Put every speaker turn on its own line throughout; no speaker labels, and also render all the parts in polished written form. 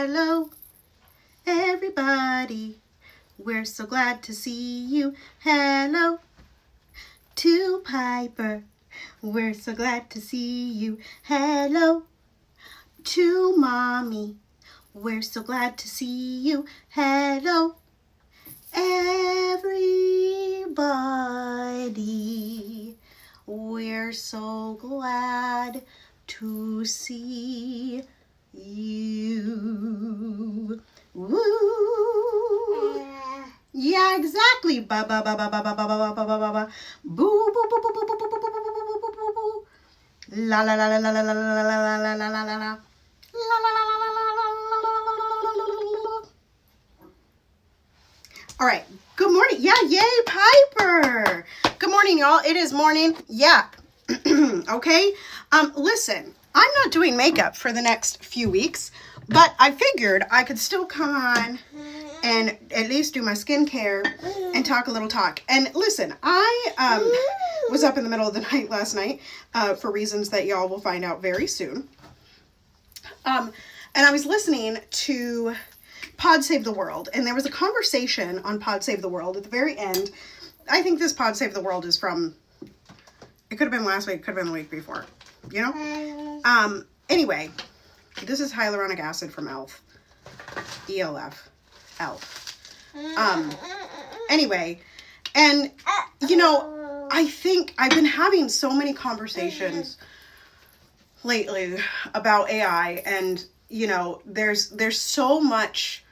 hello, everybody. We're so glad to see you. Hello to Piper. We're so glad to see you. Hello to Mommy. We're so glad to see you. Hello, everybody. We're so glad to see you. Woo! Yeah, exactly. Ba ba ba ba ba ba ba ba ba ba ba ba. Boo boo boo boo boo boo boo boo boo boo boo boo boo. La la la la la la la la la la la la la la la. All right. Good morning. Yeah, yay, Piper. Good morning, y'all. It is morning. YAP. Okay. Listen, I'm not doing makeup for the next few weeks, but I figured I could still come on and at least do my skincare and talk a little talk. And listen, I was up in the middle of the night last night for reasons that y'all will find out very soon. And I was listening to Pod Save the World, and there was a conversation on Pod Save the World at the very end. I think this Pod Save the World is from, it could have been last week, it could have been the week before, you know? Anyway, this is hyaluronic acid from ELF. ELF. ELF. Anyway, and, you know, I think I've been having so many conversations lately about AI, and, you know, there's so much,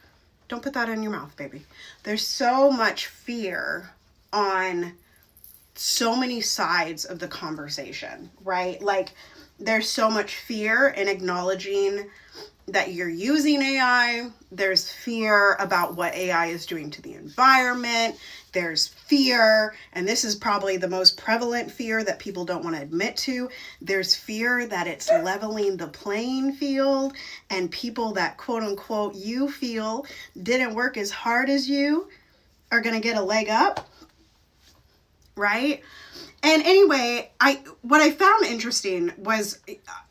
don't put that in your mouth, baby. There's so much fear on so many sides of the conversation, right? Like, there's so much fear in acknowledging that you're using AI. There's fear about what AI is doing to the environment. There's fear, and this is probably the most prevalent fear that people don't want to admit to. There's fear that it's leveling the playing field, and people that quote unquote you feel didn't work as hard as you are going to get a leg up, right? And anyway, what I found interesting was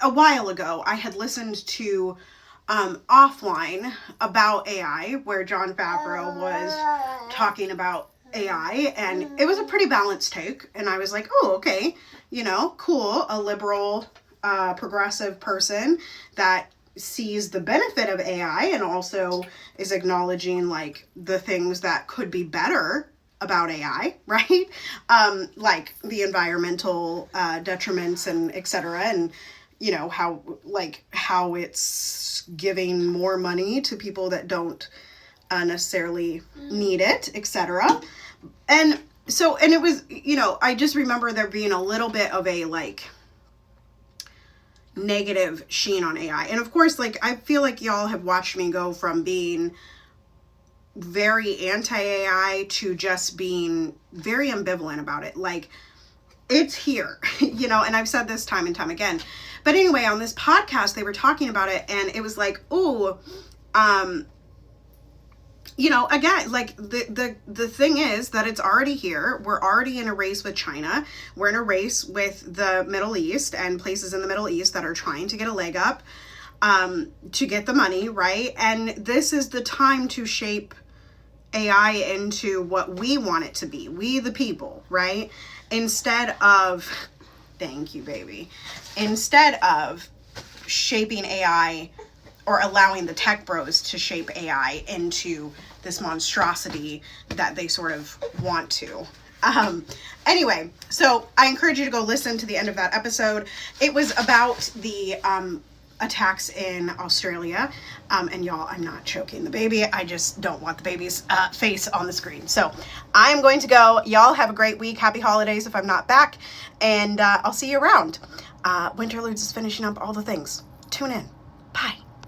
a while ago, I had listened to offline about AI, where John Favreau was talking about AI, and it was a pretty balanced take, and I was like, oh, okay, you know, cool, a liberal, progressive person that sees the benefit of AI and also is acknowledging, like, the things that could be better about AI, right? Like the environmental detriments and et cetera, and you know, how it's giving more money to people that don't necessarily need it, et cetera. And so, and it was, you know, I just remember there being a little bit of a, like, negative sheen on AI. And of course, like, I feel like y'all have watched me go from being very anti-AI to just being very ambivalent about it. Like, it's here, you know, and I've said this time and time again. But anyway, on this podcast, they were talking about it, and it was like, oh, you know, again, like, the thing is that it's already here. We're already in a race with China. We're in a race with the Middle East and places in the Middle East that are trying to get a leg up, to get the money, right? And this is the time to shape AI into what we want it to be. We, the people, right? Instead of, thank you, baby. Instead of shaping AI or allowing the tech bros to shape AI into this monstrosity that they sort of want to. Anyway, so I encourage you to go listen to the end of that episode. It was about the attacks in Australia. And y'all, I'm not choking the baby. I just don't want the baby's face on the screen. So I'm going to go. Y'all have a great week. Happy holidays if I'm not back. And I'll see you around. Winterludes is finishing up all the things. Tune in. Bye.